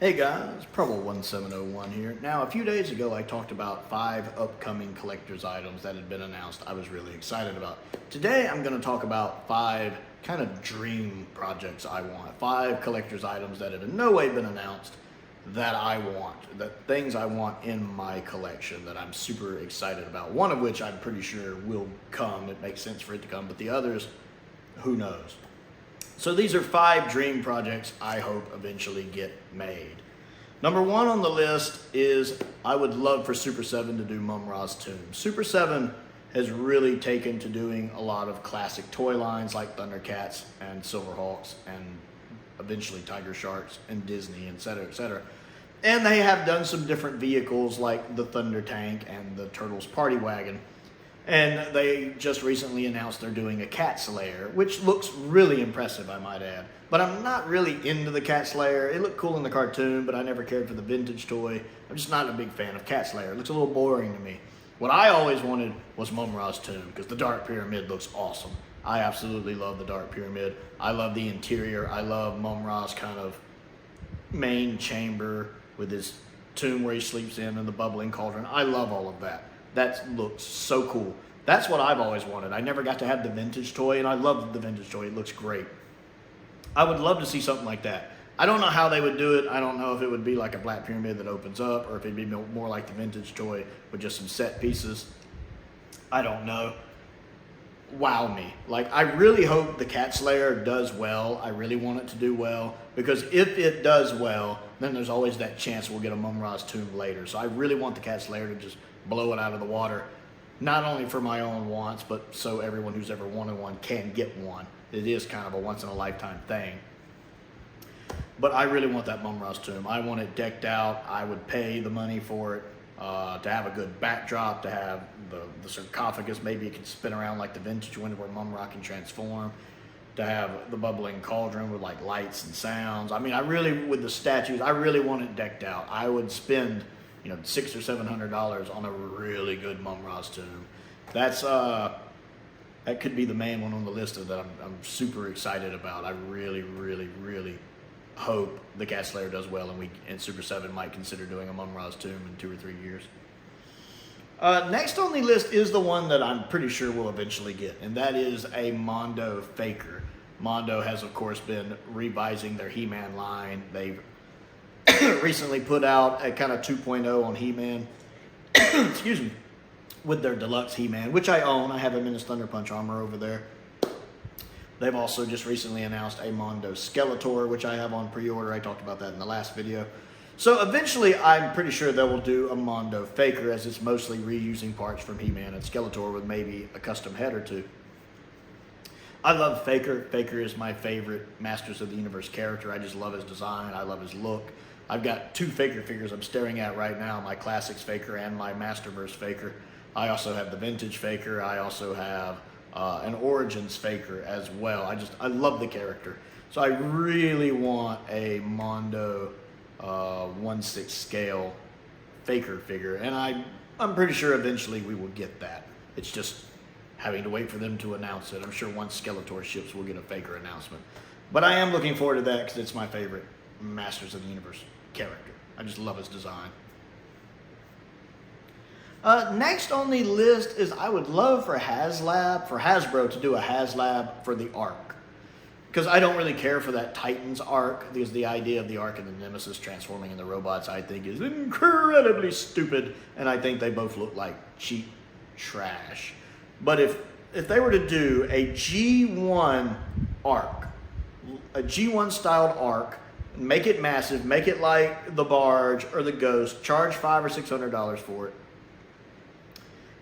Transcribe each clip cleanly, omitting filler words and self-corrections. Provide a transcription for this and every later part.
Hey guys, Probo1701 here. Now, a few days ago I talked about 5 upcoming collector's items that had been announced I was really excited about. Today I'm going to talk about 5 kind of dream projects I want. 5 collector's items that have in no way been announced that I want. The things I want in my collection that I'm super excited about. One of which I'm pretty sure will come. It makes sense for it to come, but the others, who knows? So these are 5 dream projects I hope eventually get made. Number 1 on the list is I would love for Super 7 to do Mum-Ra's tomb. Super 7 has really taken to doing a lot of classic toy lines like Thundercats and Silverhawks and eventually Tiger Sharks and Disney, etc., etc. And they have done some different vehicles like the Thunder Tank and the Turtles Party Wagon. And they just recently announced they're doing a Cat Slayer, which looks really impressive, I might add. But I'm not really into the Cat Slayer. It looked cool in the cartoon, but I never cared for the vintage toy. I'm just not a big fan of Cat Slayer. It looks a little boring to me. What I always wanted was Mum-Ra's tomb, because the Dark Pyramid looks awesome. I absolutely love the Dark Pyramid. I love the interior. I love Mum-Ra's kind of main chamber with his tomb where he sleeps in and the bubbling cauldron. I love all of that. That looks so cool. That's what I've always wanted. I never got to have the vintage toy, and I love the vintage toy. It looks great. I would love to see something like that. I don't know how they would do it. I don't know if it would be like a Black Pyramid that opens up, or if it'd be more like the vintage toy with just some set pieces. I don't know. Wow me. Like, I really hope the Cat Slayer does well. I really want it to do well, because if it does well, then there's always that chance we'll get a Mum-Ra's tomb later. So I really want the Cat Slayer to just blow it out of the water, not only for my own wants, but so everyone who's ever wanted one can get one. It is kind of a once-in-a-lifetime thing. But I really want that Mum-Ra's tomb. I want it decked out. I would pay the money for it, to have a good backdrop, to have the sarcophagus. Maybe it can spin around like the vintage one where Mum-Ra can transform, to have the bubbling cauldron with like lights and sounds. I mean, I really, with the statues, I really want it decked out. I would spend, $600 or $700 on a really good Mum-Ra's tomb. That's that could be the main one on the list that I'm super excited about. I really, really, really hope the Cat Slayer does well, and Super 7 might consider doing a Mum-Ra's tomb in 2 or 3 years. Next on the list is the one that I'm pretty sure we'll eventually get, and that is a Mondo Faker. Mondo has, of course, been revising their He-Man line. They've recently put out a kind of 2.0 on He-Man, excuse me, with their deluxe He-Man, which I own. I have him in his Thunder Punch armor over there. They've also just recently announced a Mondo Skeletor, which I have on pre-order. I talked about that in the last video. So eventually, I'm pretty sure they will do a Mondo Faker, as it's mostly reusing parts from He-Man and Skeletor with maybe a custom head or two. I love Faker. Faker is my favorite Masters of the Universe character. I just love his design. I love his look. I've got 2 Faker figures I'm staring at right now, my Classics Faker and my Masterverse Faker. I also have the Vintage Faker. I also have an Origins Faker as well. I love the character. So I really want a Mondo 1/6 scale Faker figure, and I'm pretty sure eventually we will get that. It's just having to wait for them to announce it. I'm sure once Skeletor ships, we'll get a Faker announcement. But I am looking forward to that because it's my favorite Masters of the Universe character. I just love his design. Next on the list is I would love for Hasbro to do a HasLab for the Ark. Because I don't really care for that Titans Ark, because the idea of the Ark and the Nemesis transforming into robots I think is incredibly stupid, and I think they both look like cheap trash. But if they were to do a G1 Ark, a G1 styled Ark, make it massive, make it like the Barge or the Ghost, charge $500 or $600 for it,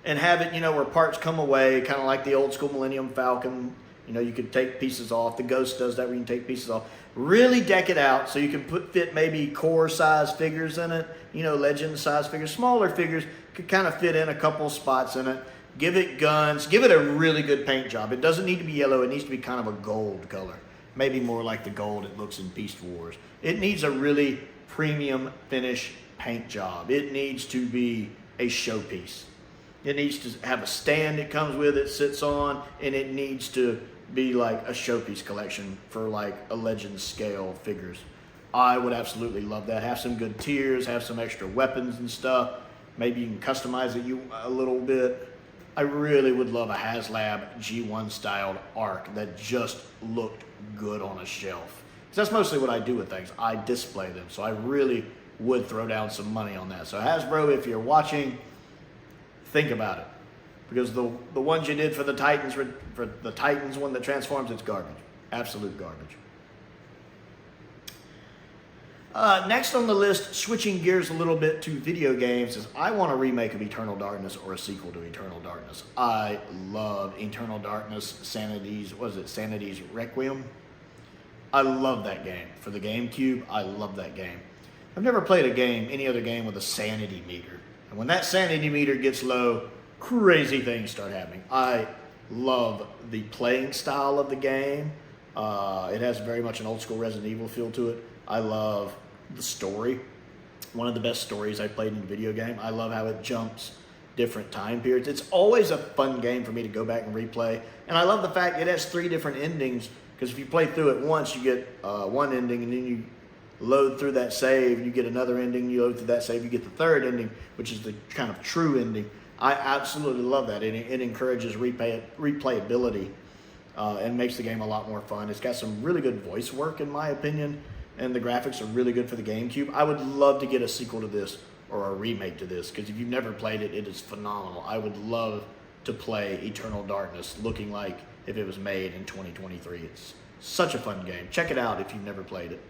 and have it, where parts come away, kind of like the old school Millennium Falcon. You could take pieces off. The Ghost does that where you can take pieces off. Really deck it out so you can fit maybe core size figures in it, legend size figures. Smaller figures could kind of fit in a couple spots in it. Give it guns. Give it a really good paint job. It doesn't need to be yellow. It needs to be kind of a gold color. Maybe more like the gold it looks in Beast Wars. It needs a really premium finish paint job. It needs to be a showpiece. It needs to have a stand it comes with, it sits on, and it needs to be like a showpiece collection for like a legend scale figures. I would absolutely love that. Have some good tiers, have some extra weapons and stuff. Maybe you can customize it a little bit. I really would love a HasLab G1 styled ARC that just looked good on a shelf. Because that's mostly what I do with things. I display them. So I really would throw down some money on that. So Hasbro, if you're watching, think about it. Because the ones you did for the Titans, for the Titans one that transforms, it's garbage. Absolute garbage. Next on the list, switching gears a little bit to video games, is I want a remake of Eternal Darkness or a sequel to Eternal Darkness. I love Eternal Darkness, Sanity's Requiem. I love that game. For the GameCube, I love that game. I've never played any other game with a sanity meter. And when that sanity meter gets low, crazy things start happening. I love the playing style of the game. It has very much an old school Resident Evil feel to it. I love the story. One of the best stories I've played in a video game. I love how it jumps different time periods. It's always a fun game for me to go back and replay. And I love the fact it has 3 different endings, because if you play through it once, you get one ending, and then you load through that save, you get another ending, you load through that save, you get the third ending, which is the kind of true ending. I absolutely love that. It encourages replayability and makes the game a lot more fun. It's got some really good voice work, in my opinion, and the graphics are really good for the GameCube. I would love to get a sequel to this or a remake to this, because if you've never played it, it is phenomenal. I would love to play Eternal Darkness looking like if it was made in 2023. It's such a fun game. Check it out if you've never played it.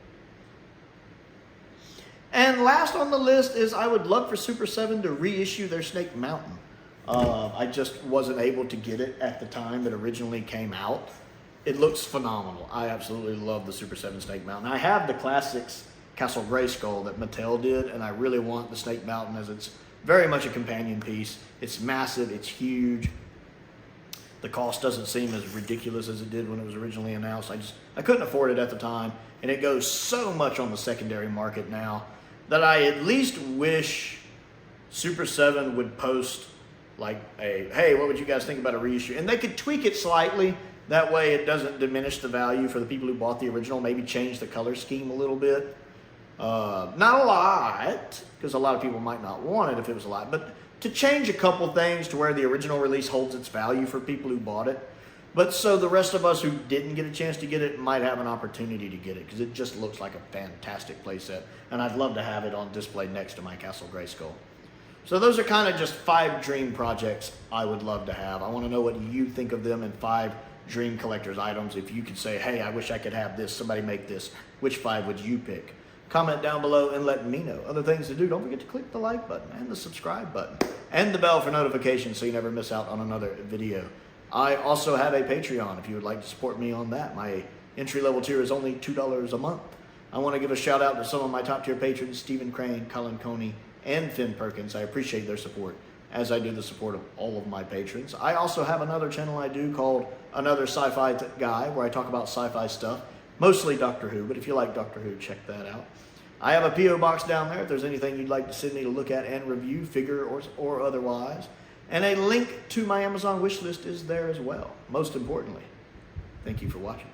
And last on the list is I would love for Super 7 to reissue their Snake Mountain. I just wasn't able to get it at the time it originally came out. It looks phenomenal. I absolutely love the Super 7 Snake Mountain. I have the Classics Castle Grayskull that Mattel did, and I really want the Snake Mountain, as it's very much a companion piece. It's massive, it's huge. The cost doesn't seem as ridiculous as it did when it was originally announced. I couldn't afford it at the time, and it goes so much on the secondary market now that I at least wish Super 7 would post like hey, what would you guys think about a reissue? And they could tweak it slightly. That way it doesn't diminish the value for the people who bought the original. Maybe change the color scheme a little bit. Not a lot, because a lot of people might not want it if it was a lot, but to change a couple things to where the original release holds its value for people who bought it. But so the rest of us who didn't get a chance to get it might have an opportunity to get it, because it just looks like a fantastic playset. And I'd love to have it on display next to my Castle Grayskull. So those are kind of just 5 dream projects I would love to have. I want to know what you think of them in 5 dream collector's items. If you could say, hey, I wish I could have this, somebody make this, which 5 would you pick? Comment down below and let me know. Other things to do, don't forget to click the like button and the subscribe button and the bell for notifications so you never miss out on another video. I also have a Patreon if you would like to support me on that. My entry-level tier is only $2 a month. I want to give a shout out to some of my top tier patrons, Stephen Crane, Colin Coney, and Finn Perkins. I appreciate their support, as I do the support of all of my patrons. I also have another channel I do called Another Sci-Fi Guy, where I talk about sci-fi stuff, mostly Doctor Who, but if you like Doctor Who, check that out. I have a P.O. box down there if there's anything you'd like to send me to look at and review, figure or otherwise. And a link to my Amazon wish list is there as well. Most importantly, thank you for watching.